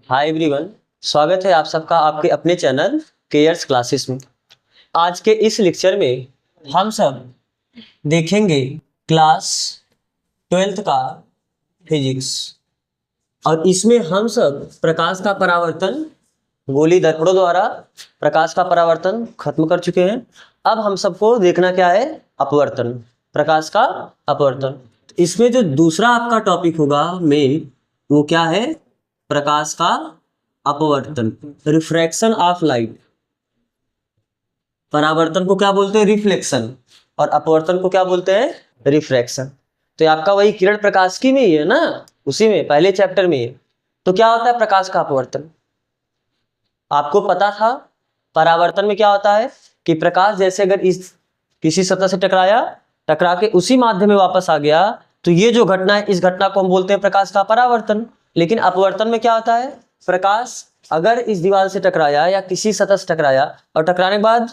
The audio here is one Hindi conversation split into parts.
हाय एवरीवन, स्वागत है आप सबका आपके अपने चैनल केयर्स क्लासेस में। आज के इस लेक्चर में हम सब देखेंगे क्लास 12th का फिजिक्स और इसमें हम सब प्रकाश का परावर्तन गोली दर्पणों द्वारा प्रकाश का परावर्तन खत्म कर चुके हैं। अब हम सबको देखना क्या है, अपवर्तन, प्रकाश का अपवर्तन। इसमें जो दूसरा आपका टॉपिक होगा मेन, वो क्या है, प्रकाश का अपवर्तन, रिफ्रैक्शन ऑफ लाइट। परावर्तन को क्या बोलते हैं, रिफ्लेक्शन, और अपवर्तन को क्या बोलते हैं, रिफ्रैक्शन। तो ये आपका वही किरण प्रकाश की में ही है ना, उसी में पहले चैप्टर में है। तो क्या होता है प्रकाश का अपवर्तन, आपको पता था। परावर्तन में क्या होता है कि प्रकाश जैसे अगर इस किसी सतह से टकरा के उसी माध्यम में वापस आ गया, तो ये जो घटना है, इस घटना को हम बोलते हैं प्रकाश का परावर्तन। लेकिन अपवर्तन में क्या होता है, प्रकाश अगर इस दीवार से टकराया या किसी सतह से टकराया और टकराने के बाद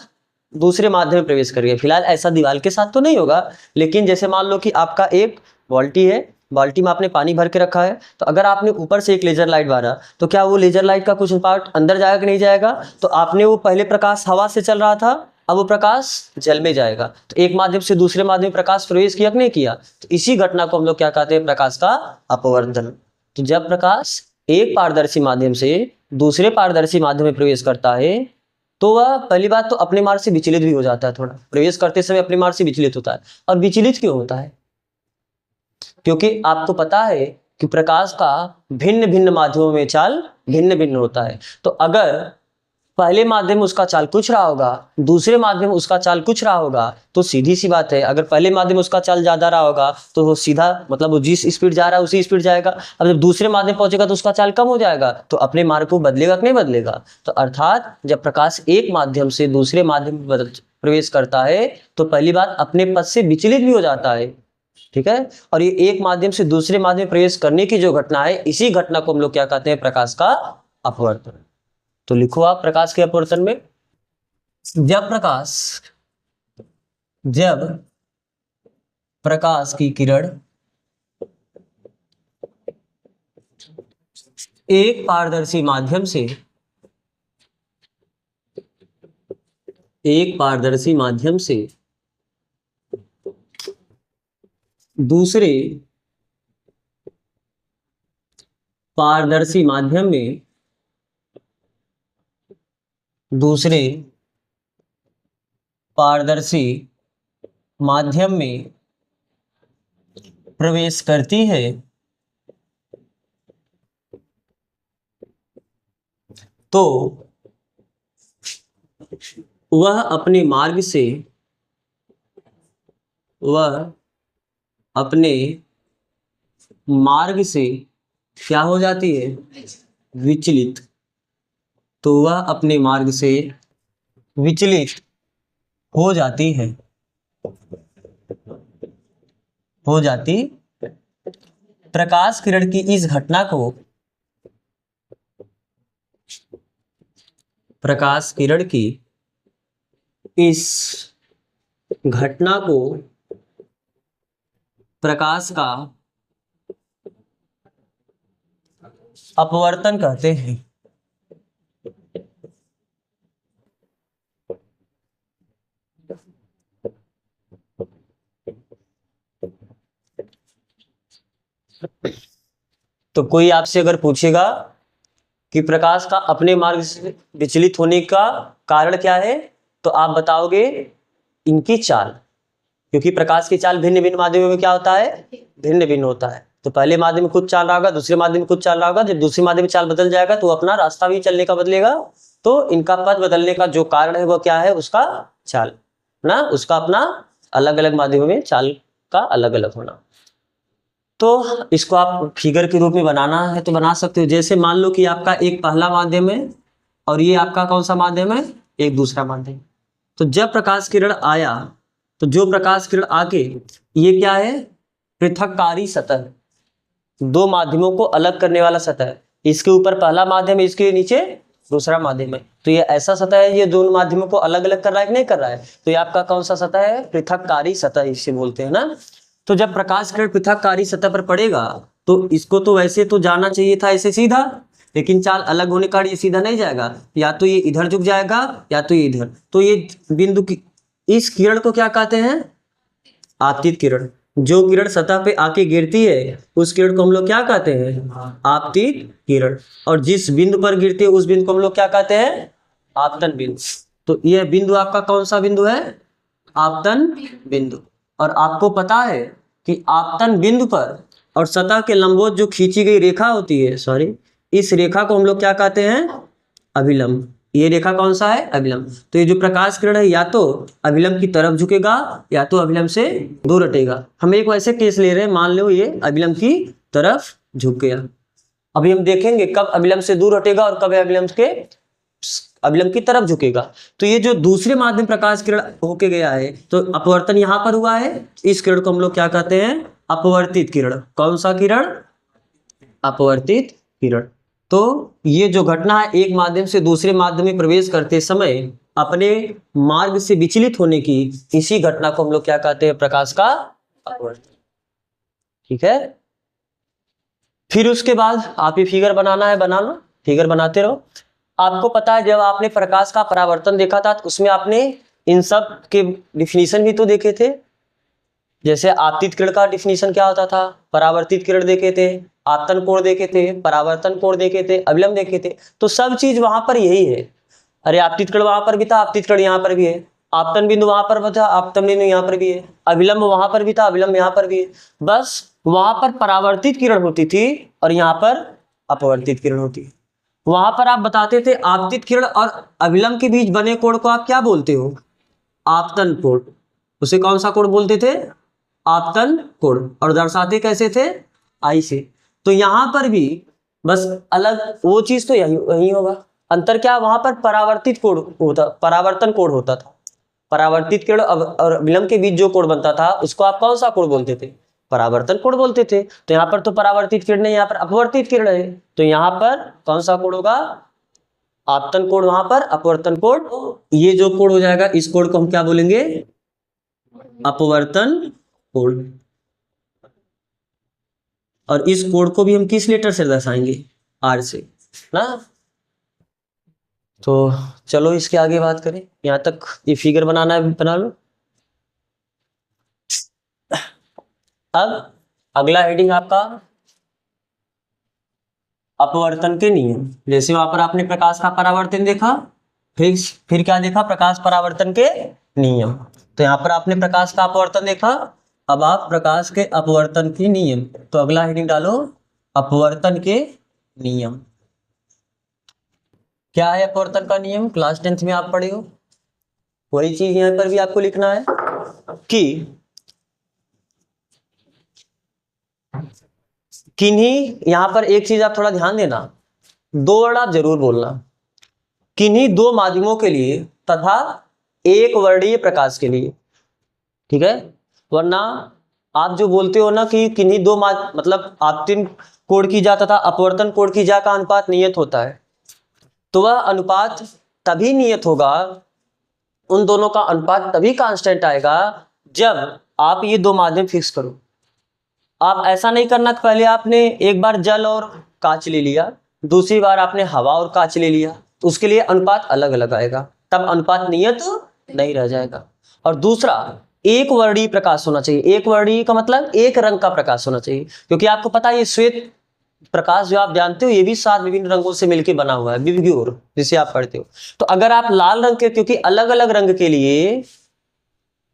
दूसरे माध्यम में प्रवेश कर गया। फिलहाल ऐसा दीवार के साथ तो नहीं होगा, लेकिन जैसे मान लो कि आपका एक बाल्टी है, बाल्टी में आपने पानी भर के रखा है, तो अगर आपने ऊपर से एक लेजर लाइट मारा तो क्या वो लेजर लाइट का कुछ पार्ट अंदर जाएगा कि नहीं जाएगा। तो आपने वो पहले प्रकाश हवा से चल रहा था, अब वो प्रकाश जल में जाएगा, तो एक माध्यम से दूसरे माध्यम में प्रकाश प्रवेश किया कि नहीं किया। तो इसी घटना को हम लोग क्या कहते हैं, प्रकाश का अपवर्तन। तो जब प्रकाश एक पारदर्शी माध्यम से दूसरे पारदर्शी माध्यम में प्रवेश करता है, तो वह पहली बात तो अपने मार्ग से विचलित भी हो जाता है। थोड़ा प्रवेश करते समय अपने मार्ग से विचलित होता है। और विचलित क्यों होता है, क्योंकि आपको पता है कि प्रकाश का भिन्न भिन्न माध्यमों में चाल भिन्न भिन्न होता है। तो अगर पहले माध्यम में उसका चाल कुछ रहा होगा, दूसरे माध्यम में उसका चाल कुछ रहा होगा, तो सीधी सी बात है, अगर पहले माध्यम में उसका चाल ज्यादा रहा होगा तो वो सीधा मतलब वो जिस स्पीड जा रहा है उसी स्पीड जाएगा। अब जब दूसरे माध्यम पहुंचेगा तो उसका चाल कम हो जाएगा, तो अपने मार्ग को बदलेगा कि नहीं बदलेगा। तो अर्थात जब प्रकाश एक माध्यम से दूसरे माध्यम में प्रवेश करता है तो पहली बात अपने पथ से विचलित भी हो जाता है, ठीक है। और ये एक माध्यम से दूसरे माध्यम में प्रवेश करने की जो घटना है, इसी घटना को हम लोग क्या कहते हैं, प्रकाश का अपवर्तन। तो लिखो आप प्रकाश के अपवर्तन में, जब प्रकाश की किरण एक पारदर्शी माध्यम से दूसरे पारदर्शी माध्यम में प्रवेश करती है, तो वह अपने मार्ग से क्या हो जाती है, विचलित। तो वह अपने मार्ग से विचलित हो जाती प्रकाश किरण की इस घटना को प्रकाश का अपवर्तन कहते हैं। तो कोई आपसे अगर पूछेगा कि प्रकाश का अपने मार्ग से विचलित होने का कारण क्या है, तो आप बताओगे इनकी चाल, क्योंकि प्रकाश की चाल भिन्न भिन्न माध्यमों में क्या होता है, भिन्न भिन्न होता है। तो पहले माध्यम में कुछ चाल रहा होगा, दूसरे माध्यम में कुछ चाल रहा होगा, जब दूसरे माध्यम में चाल बदल जाएगा तो अपना रास्ता भी चलने का बदलेगा। तो इनका पथ बदलने का जो कारण है वो क्या है, उसका चाल ना, उसका अपना अलग अलग माध्यमों में चाल का अलग अलग होना। तो इसको आप फिगर के रूप में बनाना है तो बना सकते हो। जैसे मान लो कि आपका एक पहला माध्यम है और ये आपका कौन सा माध्यम है, एक दूसरा माध्यम। तो जब प्रकाश किरण आया, तो जो प्रकाश किरण आके, ये क्या है, पृथककारी सतह, दो माध्यमों को अलग करने वाला सतह। इसके ऊपर पहला माध्यम है, इसके नीचे दूसरा माध्यम है। तो ये ऐसा सतह है, ये दोनों माध्यमों को अलग अलग कर रहा है कि नहीं कर रहा है। तो ये आपका कौन सा सतह है, पृथककारी सतह इसे बोलते हैं ना। तो जब प्रकाश किरण पृथककारी सतह पर पड़ेगा तो इसको तो वैसे तो जाना चाहिए था ऐसे सीधा, लेकिन चाल अलग होने के कारण ये सीधा नहीं जाएगा, या तो ये इधर झुक जाएगा या तो ये इधर। तो ये बिंदु की इस किरण को क्या कहते हैं? आपतित किरण। जो किरण सतह पे आके गिरती है उस किरण को हम लोग क्या कहते हैं? आपतित किरण। और जिस बिंदु पर गिरती है उस बिंदु को हम लोग क्या कहते हैं? आपतन बिंदु। तो यह बिंदु आपका कौन सा बिंदु है? आपतन बिंदु। और आपको पता है कि आपतन बिंदु पर और सतह के लंबवत जो खींची गई रेखा होती है, सॉरी, इस रेखा को हम लोग क्या कहते हैं? अभिलंब। ये रेखा कौन सा है? अभिलंब। तो ये जो प्रकाश किरण है या तो अभिलंब की तरफ झुकेगा या तो अभिलंब से दूर हटेगा। हम एक वैसे केस ले रहे हैं, मान लो ये अभिलंब की तरफ झुक गया। अभी हम देखेंगे कब अभिलंब से दूर हटेगा और कब अभिलंब की तरफ झुकेगा। तो ये जो दूसरे माध्यम प्रकाश किरण होके गया है तो अपवर्तन यहाँ पर हुआ है। इस किरण को हम लोग क्या कहते हैं? अपवर्तित किरण। कौन सा किरण? अपवर्तित किरण। तो ये जो घटना है एक माध्यम से दूसरे माध्यम में प्रवेश करते समय अपने मार्ग से विचलित होने की, इसी घटना को हम लोग क्या कहते हैं? प्रकाश का अपवर्तन। ठीक है। फिर उसके बाद आप ये फिगर बनाना है, बना लो, फिगर बनाते रहो। आपको पता है जब आपने प्रकाश का परावर्तन देखा था तो उसमें आपने इन सब के डिफिनीशन भी तो देखे थे। जैसे आपतित किरण का डिफिनीशन क्या होता था, परावर्तित किरण देखे थे, आपतन कोण देखे थे, परावर्तन कोण देखे थे, अभिलंब देखे थे। तो सब चीज वहां पर यही है। अरे आपतित किरण वहां पर भी था, आपतित किरण यहाँ पर भी है, आपतन बिंदु वहां पर था, आपतन बिंदु यहाँ पर भी है, अभिलंब वहां पर भी था, अभिलंब यहाँ पर भी है। बस वहां पर परावर्तित किरण होती थी और यहाँ पर अपवर्तित किरण होती है। वहां पर आप बताते थे आपतित किरण और अभिलंब के बीच बने कोण को आप क्या बोलते हो? आपतन कोण। उसे कौन सा कोण बोलते थे? आपतन कोण। और दर्शाते कैसे थे? आई से। तो यहां पर भी बस अलग वो चीज तो यही होगा। अंतर क्या? वहां पर परावर्तित कोण होता, परावर्तन कोण होता था। परावर्तित किरण और अभिलंब के बीच जो कोण बनता था उसको आप कौन सा कोण बोलते थे? परावर्तन कोण बोलते थे। तो यहाँ पर तो परावर्तित किरण है, यहाँ पर अपवर्तित किरण है, तो यहाँ पर कौन सा कोण होगा? आपतन कोण, वहां पर अपवर्तन कोण। ये जो कोण हो जाएगा इस कोण को हम क्या बोलेंगे? अपवर्तन कोण। और इस कोण को भी हम किस लेटर से दर्शाएंगे? आर से ना। तो चलो इसके आगे बात करें। यहां तक ये फिगर बनाना है, बना लो। अब अगला हेडिंग आपका अपवर्तन के नियम। जैसे वहां पर आपने प्रकाश का परावर्तन देखा, फिर क्या देखा? प्रकाश परावर्तन के नियम। तो यहाँ पर आपने प्रकाश का अपवर्तन देखा, अब आप प्रकाश के अपवर्तन के नियम। तो अगला हेडिंग डालो अपवर्तन के नियम। क्या है अपवर्तन का नियम? क्लास 10th में आप पढ़े हो, वही चीज यहाँ पर भी आपको लिखना है कि किन्हीं, यहां पर एक चीज आप थोड़ा ध्यान देना, 2 वर्ड आप जरूर बोलना। किन्हीं 2 माध्यमों के लिए तथा एक वर्णीय प्रकाश के लिए। ठीक है। वरना आप जो बोलते हो ना कि किन्हीं 2 मतलब आपतित कोण की जा तथा अपवर्तन कोण की जा का अनुपात नियत होता है, तो वह अनुपात तभी नियत होगा, उन दोनों का अनुपात तभी कांस्टेंट आएगा जब आप ये 2 माध्यम फिक्स करो। आप ऐसा नहीं करना कि पहले आपने एक बार जल और कांच ले लिया, दूसरी बार आपने हवा और कांच ले लिया, तो उसके लिए अनुपात अलग अलग आएगा, तब अनुपात नियत नहीं रह जाएगा। और दूसरा, एक वर्णीय प्रकाश होना चाहिए। एक वर्णीय का मतलब एक रंग का प्रकाश होना चाहिए, क्योंकि आपको पता है ये श्वेत प्रकाश जो आप जानते हो ये भी 7 विभिन्न रंगों से मिलकर बना हुआ है, विबग्योर जिसे आप पढ़ते हो। तो अगर आप लाल रंग के, क्योंकि अलग अलग रंग के लिए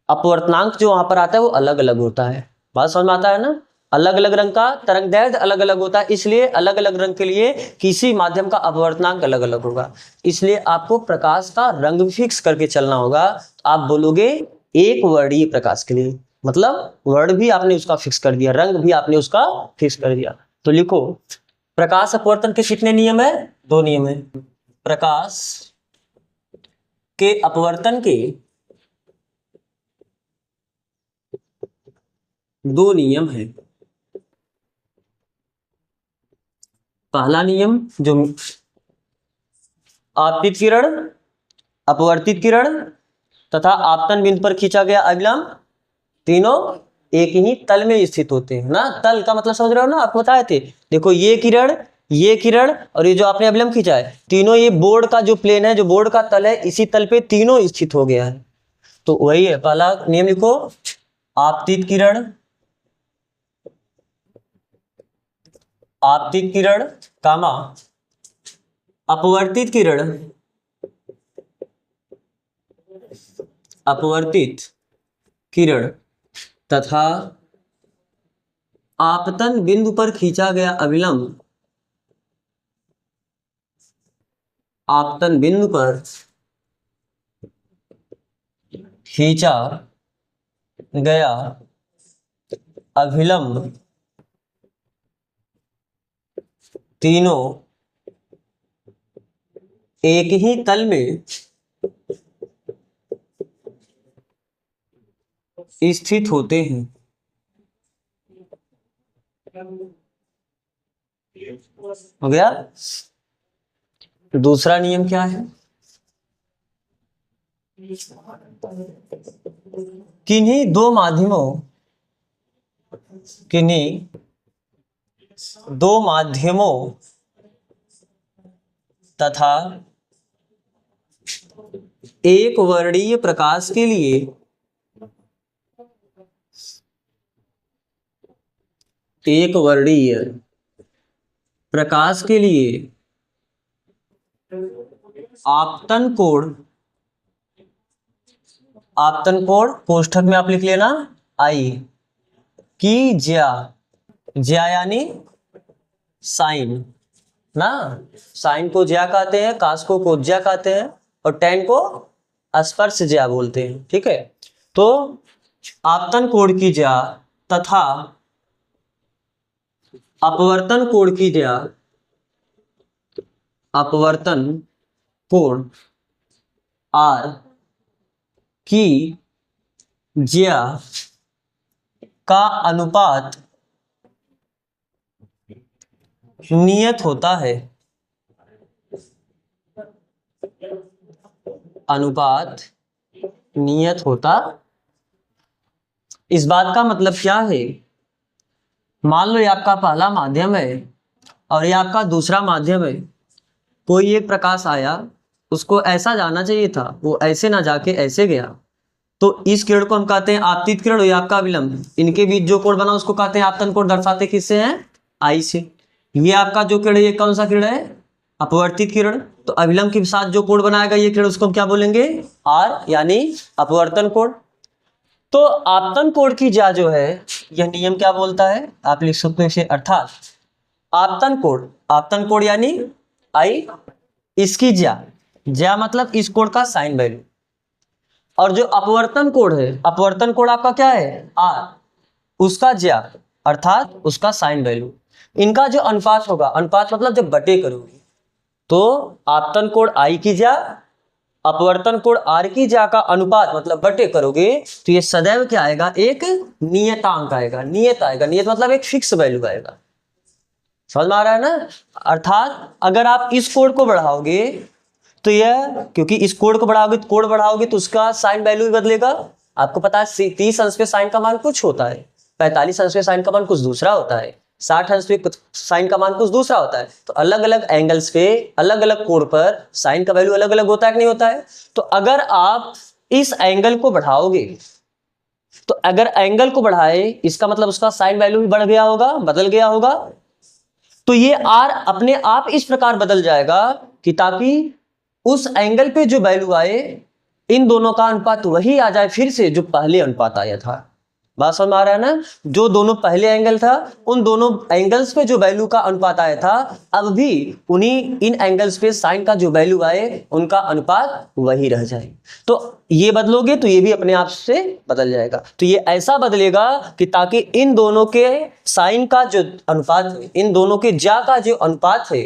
अपवर्तनांक जो वहां पर आता है वो अलग अलग होता है। बात समझ में आता है ना? अलग अलग रंग का तरंगदैर्घ्य अलग अलग होता है, इसलिए अलग अलग रंग के लिए किसी माध्यम का अपवर्तनांक अलग अलग होगा। इसलिए आपको प्रकाश का रंग फिक्स करके चलना होगा। आप बोलोगे एक वर्णीय प्रकाश के लिए, मतलब वर्ण भी आपने उसका फिक्स कर दिया, रंग भी आपने उसका फिक्स कर दिया। तो लिखो प्रकाश अपवर्तन के कितने नियम है? 2 नियम है। प्रकाश के अपवर्तन के 2 नियम है। पहला नियम जो आपतित किरण, अपवर्तित किरण तथा आपतन बिंदु पर खींचा गया अभिलंब, तीनों एक ही तल में स्थित होते हैं ना। तल का मतलब समझ रहे हो ना, आपको बताए थे। देखो ये किरण ये किरण और ये जो आपने अभिलंब खींचा है, तीनों ये बोर्ड का जो प्लेन है, जो बोर्ड का तल है, इसी तल पे तीनों स्थित हो गया है। तो वही है, पहला नियम लिखो, आपतित किरण, आपतित किरण कामा अपवर्तित किरण, अपवर्तित किरण तथा आपतन बिंदु पर खींचा गया अभिलंब, आपतन बिंदु पर खींचा गया अभिलंब तीनों एक ही तल में स्थित होते हैं। हो गया। दूसरा नियम क्या है? किन्हीं दो माध्यमों, किन्हीं दो माध्यमों तथा एक वर्णीय प्रकाश के लिए एक वर्णीय प्रकाश के लिए आपतन कोण, आपतन कोण कोष्ठक में आप लिख लेना आई, की ज्या, ज्या यानी साइन ना, साइन को ज्या कहते हैं, कास को कोज्या कहते हैं और टैन को स्पर्श ज्या बोलते हैं। ठीक है, तो आपतन कोण की ज्या तथा अपवर्तन कोण की ज्या, अपवर्तन कोण आर की ज्या का अनुपात नियत होता है, अनुपात नियत होता। इस बात का मतलब क्या है? मान लो ये आपका पहला माध्यम है और ये आपका दूसरा माध्यम है, कोई एक प्रकाश आया, उसको ऐसा जाना चाहिए था, वो ऐसे ना जाके ऐसे गया, तो इस किरण को हम कहते हैं आपतित किरण और ये आपका अभिलंब, इनके बीच जो कोण बना उसको कहते हैं आपतन कोण। दर्शाते किससे हैं? आई से। ये आपका जो किरण है ये कौन सा किरण है? अपवर्तित किरण। तो अभिलंब के साथ जो कोण बनाएगा ये किरण, उसको हम क्या बोलेंगे? आर, यानी अपवर्तन कोण। तो आपतन कोण की ज्या जो है, यह नियम क्या बोलता है? आप लिख सकते हो इसे, अर्थात आपतन कोण, आपतन कोण यानी आई, इसकी ज्या, ज्या मतलब इस कोण का साइन वैल्यू, और जो अपवर्तन कोण है, अपवर्तन कोण आपका क्या है? आर, उसका ज्या अर्थात उसका साइन वैल्यू, इनका जो अनुपात होगा, अनुपात मतलब जब बटे करोगे, तो आपतन कोण आई की ज्या अपवर्तन कोण आर की ज्या का अनुपात मतलब बटे करोगे, तो ये सदैव क्या आएगा? एक नियतांक आएगा। नियत आएगा, नियत मतलब एक फिक्स वैल्यू आएगा। समझ में आ रहा है ना? अर्थात अगर आप इस कोण को बढ़ाओगे तो यह, क्योंकि इस कोण को बढ़ाओगे तो कोण बढ़ाओगे तो उसका साइन वैल्यू भी बदलेगा। आपको पता है 30 अंश पे साइन का मान कुछ होता है, 45 अंश पे साइन का मान कुछ दूसरा होता है, 60 अंश पे साइन का मान कुछ दूसरा होता है। तो अलग अलग एंगल्स पे, अलग अलग कोण पर साइन का वैल्यू अलग अलग होता है कि नहीं होता है? तो अगर आप इस एंगल को बढ़ाओगे, तो अगर एंगल को बढ़ाए इसका मतलब उसका साइन वैल्यू भी बढ़ गया होगा, बदल गया होगा। तो ये आर अपने आप इस प्रकार बदल जाएगा कि ताकि उस एंगल पे जो वैल्यू आए, इन दोनों का अनुपात वही आ जाए फिर से जो पहले अनुपात आया था। बात समझ में आ रहा है ना? जो दोनों पहले एंगल था, उन दोनों एंगल्स पे जो वैल्यू का अनुपात आया था, अब भी उन्हीं इन एंगल्स पे साइन का जो वैल्यू आए उनका अनुपात वही रह जाए। तो ये बदलोगे तो ये भी अपने आप से बदल जाएगा। तो ये ऐसा बदलेगा कि ताकि इन दोनों के साइन का जो अनुपात, इन दोनों के ज्या का जो अनुपात है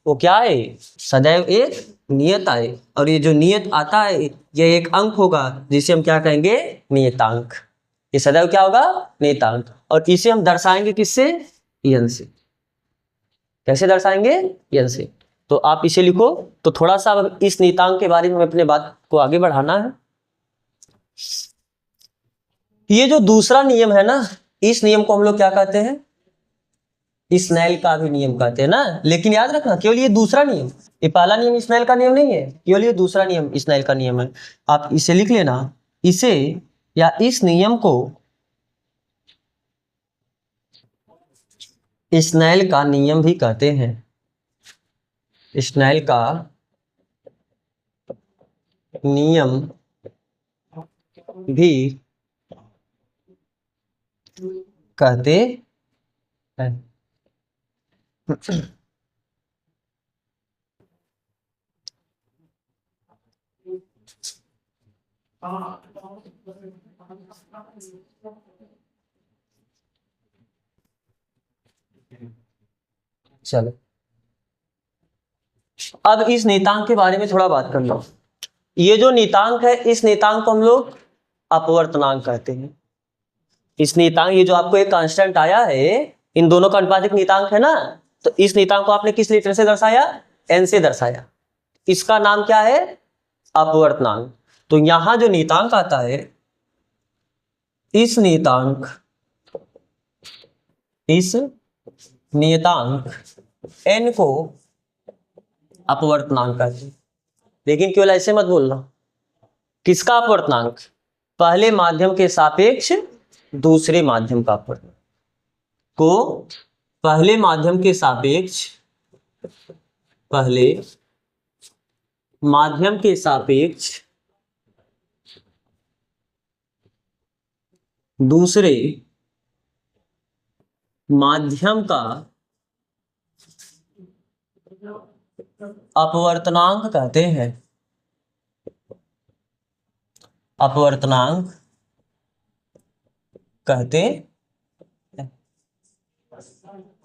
वो क्या है? सदैव एक नियत आए। और ये जो नियत आता है ये एक अंक होगा जिसे हम क्या कहेंगे? नियतांक। ये सदैव क्या होगा? नियतांक। और इसे हम दर्शाएंगे किससे? एन से। कैसे दर्शाएंगे? एन से। तो आप इसे लिखो। तो थोड़ा सा इस नियतांक के बारे में हमें अपने बात को आगे बढ़ाना है। ये जो दूसरा नियम है ना, इस नियम को हम लोग क्या कहते हैं? स्नेल का भी नियम कहते हैं ना। लेकिन याद रखना केवल ये दूसरा नियम, ये पहला नियम स्नेल का नियम नहीं है, केवल ये दूसरा नियम स्नेल का नियम है। आप इसे लिख लेना, इसे या इस नियम को स्नेल का नियम भी कहते हैं। स्नेल का नियम भी कहते हैं। चलो अब इस नियतांक के बारे में थोड़ा बात कर लो। ये जो नियतांक है, इस नियतांक को हम लोग अपवर्तनांक कहते हैं। इस नियतांक, ये जो आपको एक कांस्टेंट आया है, इन दोनों का अनुपातिक नियतांक है ना, तो इस नियतांक को आपने किस लेटर से दर्शाया? n से दर्शाया। इसका नाम क्या है? अपवर्तनांक। तो यहां जो नियतांक आता है, इस नियतांक n को अपवर्तनांक कहते हैं। लेकिन केवल ऐसे मत बोलना। किसका अपवर्तनांक? पहले माध्यम के सापेक्ष दूसरे माध्यम का अपवर्तनांक को पहले माध्यम के सापेक्ष दूसरे माध्यम का अपवर्तनांक कहते हैं। अपवर्तनांक कहते हैं।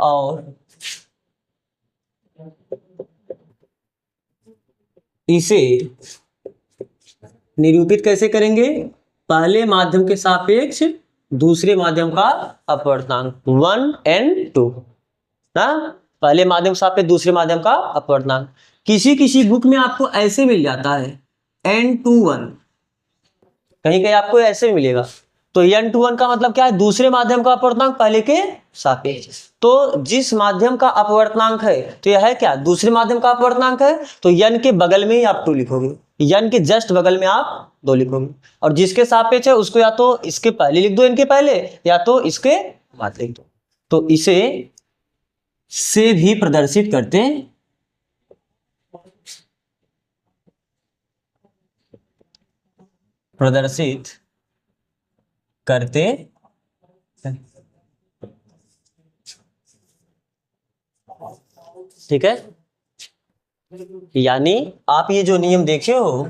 और इसे निरूपित कैसे करेंगे? पहले माध्यम के सापेक्ष दूसरे माध्यम का अपवर्तनांक 1 and 2 ना, पहले माध्यम के सापेक्ष दूसरे माध्यम का अपवर्तनांक। किसी बुक में आपको ऐसे मिल जाता है n21, कहीं कहीं आपको ऐसे मिलेगा। तो n21 का मतलब क्या है? दूसरे माध्यम का अपवर्तनांक पहले के सापेक्ष। तो जिस माध्यम का अपवर्तनांक है, तो यह है क्या? दूसरे माध्यम का अपवर्तनांक है। तो n के बगल में ही आप 2 लिखोगे, n के जस्ट बगल में आप 2 लिखोगे, और जिसके सापेक्ष है उसको या तो इसके पहले लिख दो, n के पहले, या तो इसके बाद लिख दो। तो इसे से भी प्रदर्शित करते हैं। ठीक है, यानी आप ये जो नियम देखे हो,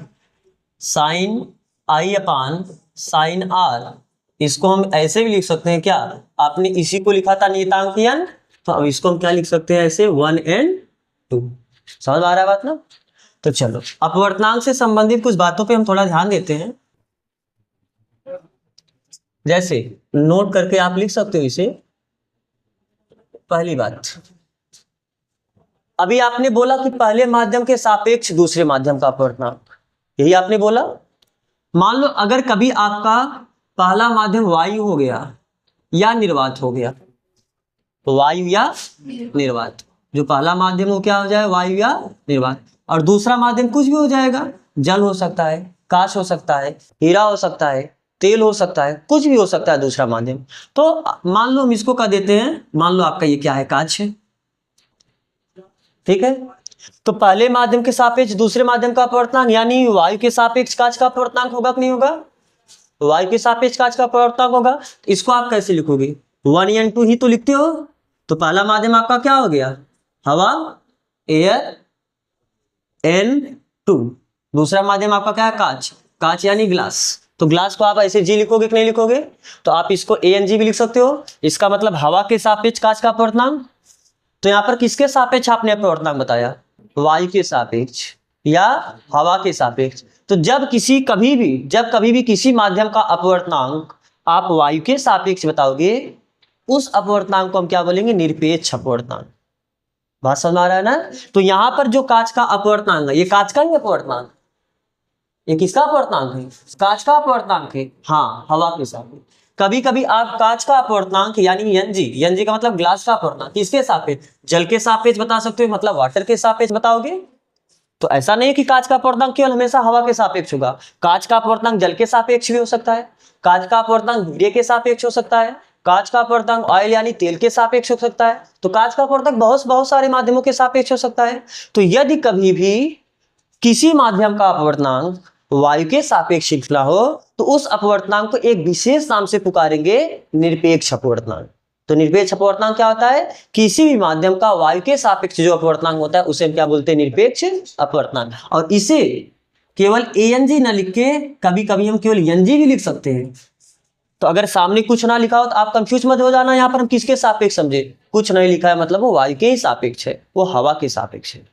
sine i upon sine r, इसको हम ऐसे भी लिख सकते हैं। क्या आपने इसी को लिखा था नियतांक n, तो अब इसको हम क्या लिख सकते हैं? ऐसे 1 and 2। समझ आ रहा है बात ना? तो चलो अपवर्तनांक से संबंधित कुछ बातों पे हम थोड़ा ध्यान देते हैं। जैसे नोट करके आप लिख सकते हो इसे। पहली बात, अभी आपने बोला कि पहले माध्यम के सापेक्ष दूसरे माध्यम का अपवर्तनांक, यही आपने बोला। मान लो अगर कभी आपका पहला माध्यम वायु हो गया या निर्वात हो गया, तो वायु या निर्वात, जो पहला माध्यम हो क्या हो जाए? वायु या निर्वात। और दूसरा माध्यम कुछ भी हो जाएगा, जल हो सकता है, कांच हो सकता है, हीरा हो सकता है, तेल हो सकता है, कुछ भी हो सकता है दूसरा माध्यम। तो मान लो हम इसको कह देते हैं, मान लो आपका ये क्या है? कांच है। ठीक है, तो पहले माध्यम के सापेक्ष दूसरे माध्यम का अपवर्तनांक, यानी वायु के सापेक्ष कांच का अपवर्तनांक होगा कि नहीं होगा? वायु के सापेक्ष कांच का अपवर्तनांक होगा। इसको आप कैसे लिखोगे? 1 and 2 ही तो लिखते हो। तो पहला माध्यम आपका क्या हो गया? हवा, एयर, N2। दूसरा माध्यम आपका क्या है? कांच। कांच यानी ग्लास। तो ग्लास को आप ऐसे जी लिखोगे कि नहीं लिखोगे? तो आप इसको ANG भी लिख सकते हो। इसका मतलब हवा के सापेक्ष कांच का अपवर्तनांक। तो यहाँ पर किसके सापेक्ष आपने अपवर्तनांक बताया? वायु के सापेक्ष या हवा के सापेक्ष। तो जब कभी भी किसी माध्यम का अपवर्तनांक आप वायु के सापेक्ष बताओगे, उस अपवर्तनांक को हम क्या बोलेंगे? निरपेक्ष अपवर्तनांक। बात समझ आ रहा है ना? तो यहां पर जो कांच का अपवर्तनांक है, ये कांच का ही अपवर्तनांक, ये किसका अपवर्तनांक है? कांच का अपवर्तनांक है। हाँ, हवा के सापेक्ष। कभी कभी आप कांच का अपवर्तनांक यानी एनजी का मतलब ग्लास का अपवर्तनांक किसके सापेक्ष, जल के सापेक्ष बता सकते हो, मतलब वाटर के सापेक्ष बताओगे। तो ऐसा नहीं कि कांच का अपवर्तनांक केवल हमेशा हवा के सापेक्ष होगा, कांच का अपवर्तनांक जल के सापेक्ष भी हो सकता है, कांच का अपवर्तनांक हीरे के सापेक्ष हो सकता है, कांच का अपवर्तनांक ऑयल यानी तेल के सापेक्ष हो सकता है, तो कांच का अपवर्तनांक बहुत सारे माध्यमों के सापेक्ष हो सकता है। तो यदि कभी भी किसी माध्यम का अपवर्तनांक वायु के सापेक्ष निकला हो तो उस अपवर्तनांक को एक विशेष नाम से पुकारेंगे, निरपेक्ष अपवर्तनांक। तो निरपेक्ष अपवर्तनांक क्या होता है, किसी भी माध्यम का वायु के सापेक्ष जो अपवर्तनांक होता है उसे हम क्या बोलते हैं, निरपेक्ष अपवर्तनांक। और इसे केवल एएनजी न लिख के कभी कभी हम केवल एनजी भी लिख सकते हैं। तो अगर सामने कुछ ना लिखा हो तो आप कंफ्यूज मत हो जाना, यहाँ पर हम किसके सापेक्ष समझे, कुछ नहीं लिखा है मतलब वो वायु के ही सापेक्ष है, वो हवा के सापेक्ष है।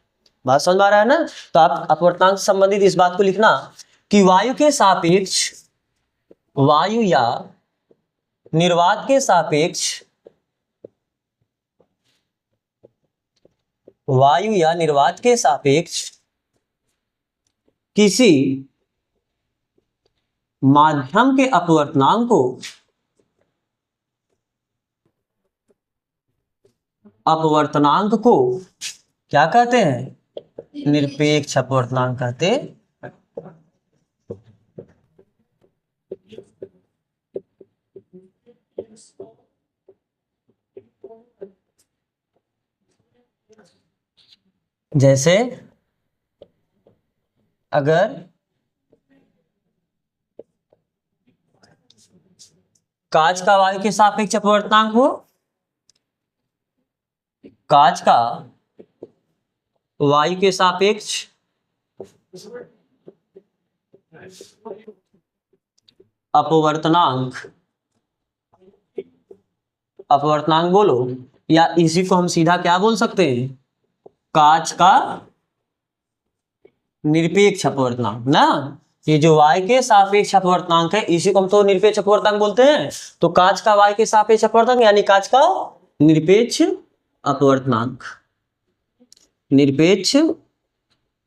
बात समझ में आ रहा है ना। तो आप अपवर्तनांक से संबंधित इस बात को लिखना कि वायु के सापेक्ष, वायु या निर्वात के सापेक्ष, वायु या निर्वात के सापेक्ष किसी माध्यम के अपवर्तनांक को क्या कहते हैं, निरपेक्ष अपवर्तनांक कहते हैं। जैसे अगर कांच का वायु के सापेक्ष अपवर्तनांक हो, कांच का वायु के सापेक्ष अपवर्तनांक बोलो, या इसी को हम सीधा क्या बोल सकते हैं, कांच का निरपेक्ष अपवर्तनांक ना। ये जो वायु के सापेक्ष अपवर्तनांक है इसी को हम तो निरपेक्ष अपवर्तनांक बोलते हैं। तो कांच का वायु के सापेक्ष अपवर्तनांक यानी कांच का निरपेक्ष अपवर्तनांक, निरपेक्ष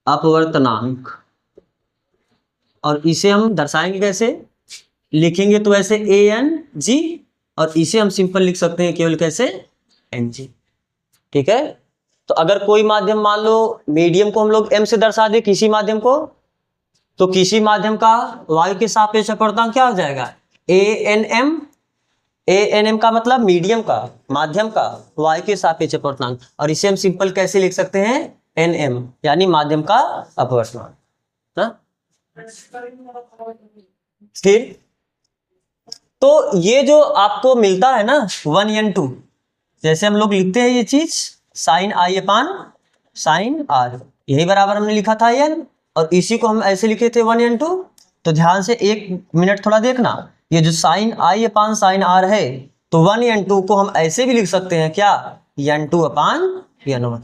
अपवर्तनांक। और इसे हम दर्शाएंगे कैसे, लिखेंगे तो ऐसे ANG, और इसे हम सिंपल लिख सकते हैं केवल कैसे, NG। ठीक है। तो अगर कोई माध्यम मान लो मीडियम को हम लोग M से दर्शा दे किसी माध्यम को, तो किसी माध्यम का वायु के सापेक्ष अपवर्तनांक क्या हो जाएगा, ANM। ANM का मतलब मीडियम का, माध्यम का वायु के सापेक्ष अपवर्तनांक, और इसे हम सिंपल कैसे लिख सकते हैं, NM यानी माध्यम का अपवर्तनांक ना। फिर तो ये जो आपको मिलता है ना 1n2, जैसे हम लोग लिखते हैं ये चीज sin I upon sin R, यही बराबर हमने लिखा था n, और इसी को हम ऐसे लिखे थे 1n2। तो ध्यान से एक मिनट थोड़ा देखना, ये जो sin I upon sin R है तो 1n2 को हम ऐसे भी लिख सकते हैं क्या, n2 अपान n1।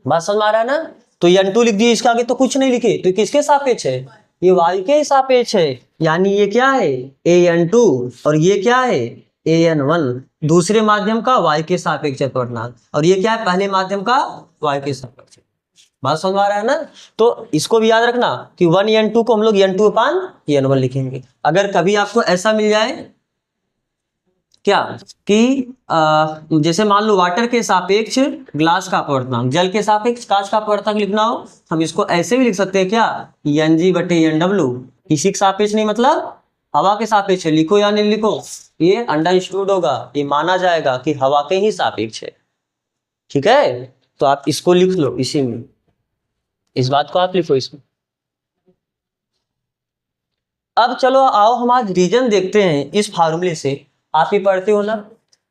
बात समझ में आ रहा है ना। तो n2 लिख दिए, इसके आगे तो कुछ नहीं लिखे, तो किसके सापेक्ष है, ये वायु के सापेक्ष है, यानी ये क्या है AN2 और ये क्या है AN1, दूसरे माध्यम का वायु के सापेक्ष अपवर्तनांक, और ये क्या है पहले माध्यम का वायु के सापेक्ष। बात समझ में आ रहा है ना। तो इसको भी याद रखना कि 1n2 को हम लोग n2 अपान n1 लिखेंगे। अगर कभी आपको ऐसा मिल जाए क्या कि जैसे मान लो वाटर के सापेक्ष ग्लास का अपवर्तनांक, जल के सापेक्ष कांच का अपवर्तनांक लिखना हो, हम इसको ऐसे भी लिख सकते हैं क्या, Ng/Nw। किसी के सापेक्ष नहीं मतलब हवा के सापेक्ष है, लिखो या नहीं लिखो ये अंडरस्टूड होगा, ये माना जाएगा कि हवा के ही सापेक्ष है। ठीक है, तो आप इसको लिख लो, इसी में इस बात को आप लिखो इसमें। अब चलो आओ हम आज रीजन देखते हैं इस फार्मूले से। आप ही पढ़ते हो ना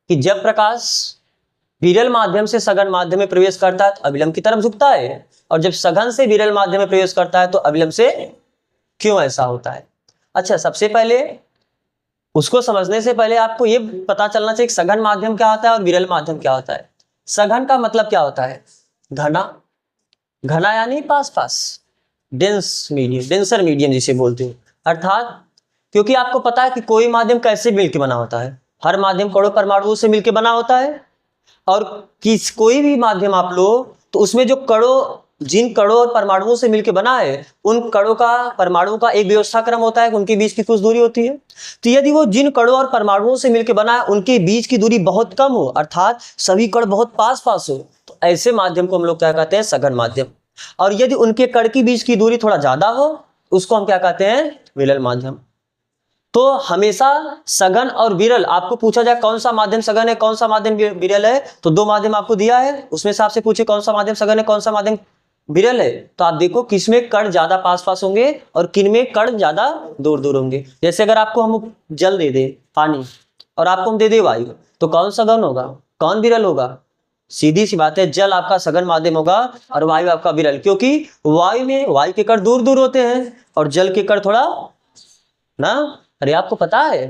कि जब प्रकाश विरल माध्यम से सघन माध्यम में प्रवेश करता है तो अविलंब की तरफ झुकता है, और जब सघन से विरल माध्यम में प्रवेश करता है तो अविलंब से क्यों ऐसा होता है। अच्छा, सबसे पहले उसको समझने से पहले आपको ये पता चलना चाहिए कि सघन माध्यम क्या होता है और विरल माध्यम क्या होता है। सघन का मतलब क्या होता है, घना, घना यानी पास पास, डेंस मीडियम, डेंसर मीडियम जिसे बोलते हैं। अर्थात क्योंकि आपको पता है कि कोई माध्यम कैसे मिलकर बना होता है, हर माध्यम कणों परमाणुओं से मिलकर बना होता है, और किस कोई भी माध्यम आप लो तो उसमें जो कणों जिन कणों और परमाणुओं से मिलकर बना है उन कणों का परमाणुओं का एक व्यवस्था क्रम होता है, उनके बीच की कुछ दूरी होती है। तो यदि वो जिन कणों और परमाणुओं से मिलकर बना है उनके बीच की दूरी बहुत कम हो, अर्थात सभी कण बहुत पास पास हो, तो ऐसे माध्यम को हम लोग क्या कहते हैं, सघन माध्यम। और यदि उनके कण के बीच की दूरी थोड़ा ज्यादा हो उसको हम क्या कहते हैं, विरल माध्यम। तो हमेशा सघन और विरल, आपको पूछा जाए कौन सा माध्यम सघन है कौन सा माध्यम विरल है, तो दो माध्यम आपको दिया है, उसमें से आपसे पूछे कौन सा माध्यम सघन है कौन सा माध्यम विरल है, तो आप देखो किसमें कण ज्यादा पास पास होंगे और किन में कण ज्यादा दूर दूर होंगे। जैसे अगर आपको हम जल दे दे, पानी, और आपको हम दे दे वायु, तो कौन सघन होगा कौन विरल होगा? सीधी सी बात है, जल आपका सघन माध्यम होगा और वायु आपका विरल, क्योंकि वायु के कण दूर दूर होते हैं और जल के कण थोड़ा ना, अरे आपको पता है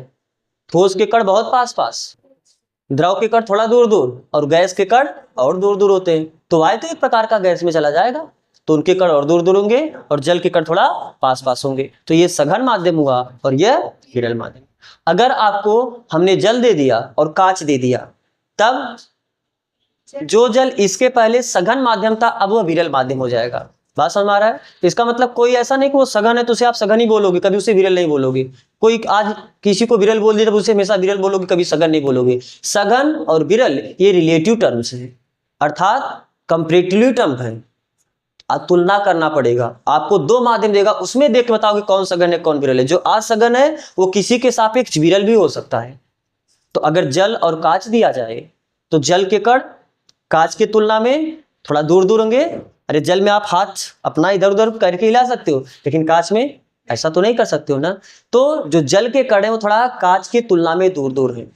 ठोस के कण बहुत पास पास, द्रव के कण थोड़ा दूर दूर और गैस के कण और दूर दूर होते हैं। तो वायु तो एक प्रकार का गैस में चला जाएगा, तो उनके कण और दूर दूर होंगे और जल के कण थोड़ा पास पास होंगे, तो ये सघन माध्यम हुआ और यह विरल माध्यम। अगर आपको हमने जल दे दिया और कांच दे दिया, तब जो जल इसके पहले सघन माध्यम था अब वह विरल माध्यम हो जाएगा। बात समझ में आ रहा है? इसका मतलब कोई ऐसा नहीं कि वो सघन है तो उसे आप सघन ही बोलोगे, कभी उसे विरल नहीं बोलोगे। कोई आज किसी को विरल बोल दिया तो उसे हमेशा विरल बोलोगे, कभी सघन नहीं बोलोगे। सघन और विरल ये रिलेटिव टर्म्स है, अर्थात कंपैरेटिव टर्म है, तुलना करना पड़ेगा। आपको दो माध्यम देगा, उसमें देख के बताओगे कौन सघन है कौन विरल है। जो आज सघन है वो किसी के सापेक्ष विरल भी हो सकता है। तो अगर जल और कांच दिया जाए तो जल के कण कांच की तुलना में थोड़ा दूर दूर होंगे। अरे जल में आप हाथ अपना इधर उधर करके हिला सकते हो, लेकिन कांच में ऐसा तो नहीं कर सकते हो ना। तो जो जल के कण है वो थोड़ा कांच की तुलना में दूर दूर है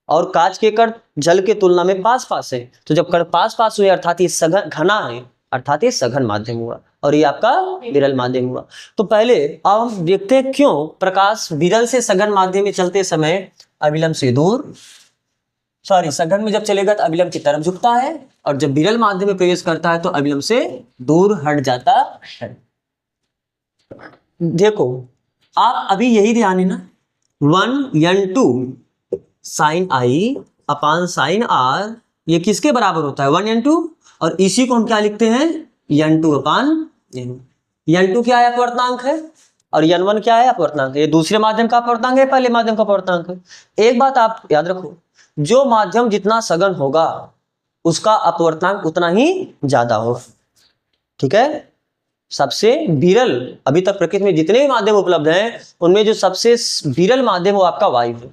और कांच के कण जल के तुलना में पास पास है। तो जब कण पास पास हुए अर्थात ये सघन घना है, अर्थात ये सघन माध्यम हुआ और ये आपका विरल माध्यम हुआ। तो पहले अब हम देखते हैं क्यों प्रकाश विरल से सघन माध्यम में चलते समय अविलंब से दूर, सघन में जब चलेगा तो अविलंब की तरफ झुकता है और जब विरल माध्यम में प्रवेश करता है तो अविलंब से दूर हट जाता है। देखो आप अभी यही ध्यान है ना, 1n2 sine i upon sine r ये किसके बराबर होता है, 1n2, और इसी को हम क्या लिखते हैं, n2 अपान n2 क्या है, अपवर्तनांक है, और n1 क्या है, अपवर्तनांक है। ये दूसरे माध्यम का अपवर्तनांक है, पहले माध्यम का अपवर्तनांक है। एक बात आप याद रखो, जो माध्यम जितना सघन होगा उसका अपवर्तनांक उतना ही ज्यादा होगा। ठीक है, सबसे विरल अभी तक प्रकृति में जितने भी माध्यम उपलब्ध हैं उनमें जो सबसे विरल माध्यम वो आपका वायु है।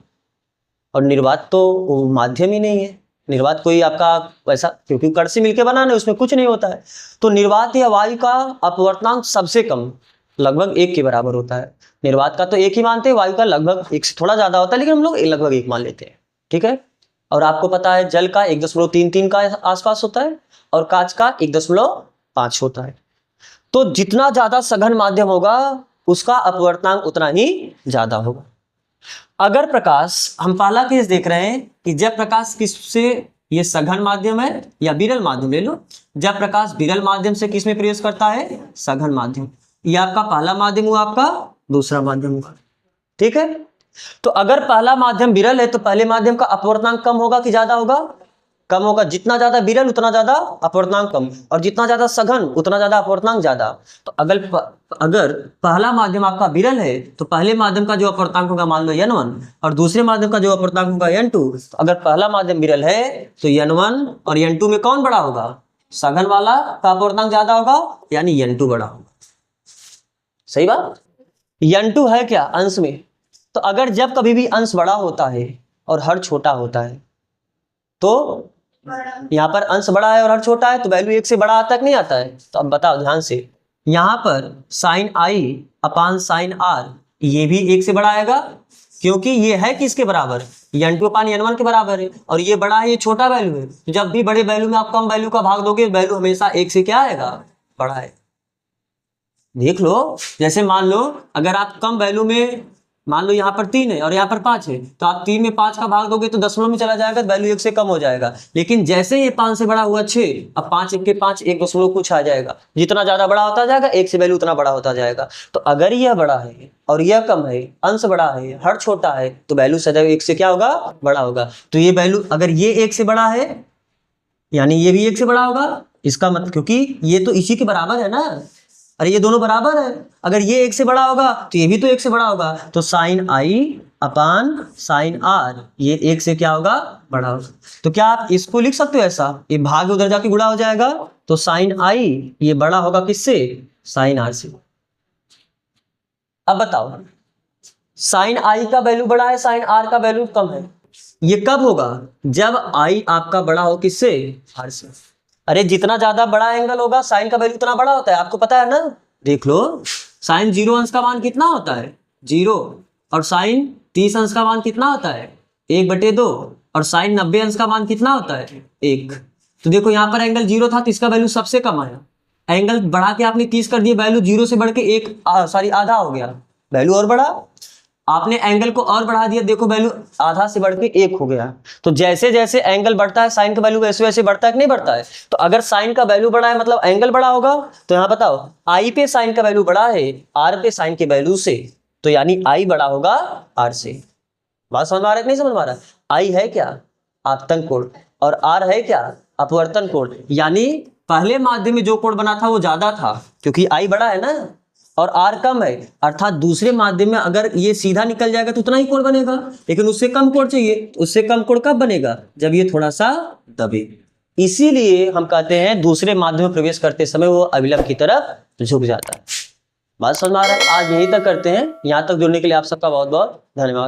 और निर्वात तो माध्यम ही नहीं है, निर्वात कोई आपका वैसा, क्योंकि कण से मिलकर बना है उसमें कुछ नहीं होता है। तो निर्वात या वायु का अपवर्तनांक सबसे कम लगभग 1 के बराबर होता है। निर्वात का तो 1 ही मानते हैं, वायु का लगभग 1 से थोड़ा ज्यादा होता है, लेकिन हम लोग लगभग 1 मान लेते हैं। ठीक है, और आपको पता है जल का 1.33 का आसपास होता है और कांच का 1.5 होता है। तो जितना ज्यादा सघन माध्यम होगा उसका अपवर्तनांक उतना ही ज्यादा होगा। अगर प्रकाश, हम पहला केस देख रहे हैं कि जब प्रकाश किससे, ये सघन माध्यम है या विरल माध्यम ले लो, जब प्रकाश विरल माध्यम से किस में प्रवेश करता है, सघन माध्यम। ये आपका पहला माध्यम हुआ, आपका दूसरा माध्यम हुआ। ठीक है, तो अगर पहला माध्यम विरल है तो पहले माध्यम का अपवर्तनांक कम होगा कि ज्यादा होगा, कम होगा। जितना ज्यादा विरल उतना ज्यादा अपवर्तनांक कम, और जितना ज्यादा सघन उतना ज्यादा अपवर्तनांक ज्यादा। तो अगर पहला माध्यम आपका विरल है तो पहले माध्यम का जो अपवर्तनांक होगा मान लो n1 और दूसरे माध्यम का जो अपवर्तनांक होगा n2। तो अगर पहला माध्यम विरल है तो n1 और n2 में कौन बड़ा होगा, सघन वाला का अपवर्तनांक ज्यादा होगा, यानी n2 बड़ा होगा। सही बात, n2 है क्या अंश में। तो अगर जब कभी भी अंश बड़ा होता है और हर छोटा होता है, तो यहाँ पर अंश बड़ा है और हर छोटा है तो वैल्यू 1 से बड़ा आता है कि नहीं आता है। तो अब बताओ ध्यान से, यहाँ पर sine i upon sine r ये भी 1 से बड़ा आएगा, क्योंकि ये है किसके बराबर, n2 अपान n1 के बराबर है, और ये बड़ा है, ये छोटा वैल्यू है। जब भी बड़े वैल्यू में आप कम वैल्यू का भाग दोगे वैल्यू हमेशा 1 से क्या आएगा, बड़ा है। देख लो, जैसे मान लो अगर आप कम वैल्यू में, मान लो यहाँ पर 3 है और यहाँ पर 5 है, तो आप 3 में 5 का भाग दोगे तो दशमलव में चला जाएगा, वैल्यू 1 से कम हो जाएगा। लेकिन जैसे ये 5 से बड़ा हुआ 6, अब 5 1 के 5 1 दशमलव कुछ आ जाएगा। जितना ज्यादा बड़ा होता जाएगा 1 से वैल्यू उतना बड़ा होता जाएगा। तो अगर यह बड़ा है और यह कम है, अंश बड़ा है हर छोटा है, तो वैल्यू सदैव 1 से क्या होगा, बड़ा होगा। तो ये वैल्यू अगर ये 1 से बड़ा है यानी ये भी 1 से बड़ा होगा, इसका मतलब क्योंकि ये तो इसी के बराबर है ना, अरे ये दोनों बराबर है, अगर ये 1 से बड़ा होगा तो ये भी तो 1 से बड़ा होगा, तो sine i upon sine r ये 1 से क्या होगा, बड़ा होगा। तो क्या आप इसको लिख सकते हो ऐसा, ये भाग उधर जाके गुणा हो जाएगा, तो साइन आई ये बड़ा होगा किससे, साइन आर से। अब बताओ साइन आई का वैल्यू बड़ा है, साइन आर का वैल्यू कम है, ये कब होगा, जब आई आपका बड़ा हो किससे, आर से। अरे जितना ज्यादा बड़ा एंगल होगा साइन का वैल्यू उतना बड़ा होता है, आपको पता है ना, देख लो साइन 0 अंश का मान कितना होता है 0, और साइन 30 अंश का मान कितना होता है 1/2, और साइन 90 अंश का मान कितना होता है 1। तो देखो यहाँ पर एंगल 0 था तो इसका वैल्यू सबसे कम आया, एंगल बढ़ा के आपने 30 कर दिया, वैल्यू 0 से बढ़ के आधा हो गया, वैल्यू और बढ़ा, आपने एंगल को और बढ़ा दिया, देखो वैल्यू आधा से बढ़ के 1 हो गया। तो जैसे जैसे एंगल बढ़ता है साइन का वैल्यू वैसे वैसे बढ़ता है कि नहीं बढ़ता है। तो अगर साइन का वैल्यू बढ़ा है मतलब एंगल बड़ा होगा, तो यहाँ बताओ आई पे साइन का वैल्यू बड़ा है आर पे साइन के वैल्यू से, तो यानी आई बड़ा होगा आर से। बात समझ में आ रहा है कि नहीं समझ में आ रहा है। आई है क्या, आपतन कोण, और आर है क्या, अपवर्तन कोण, यानी पहले माध्यम में जो कोण बना था वो ज्यादा था क्योंकि आई बड़ा है ना, और आर कम है, अर्थात दूसरे माध्यम में अगर ये सीधा निकल जाएगा तो उतना ही कोण बनेगा, लेकिन उससे कम कोण चाहिए, उससे कम कोण कब बनेगा, जब ये थोड़ा सा दबे। इसीलिए हम कहते हैं दूसरे माध्यम में प्रवेश करते समय वो अभिलंब की तरफ झुक जाता है। बात समझ में आ रहा है। आज यहीं तक करते हैं, यहाँ तक जुड़ने के लिए आप सबका बहुत बहुत धन्यवाद।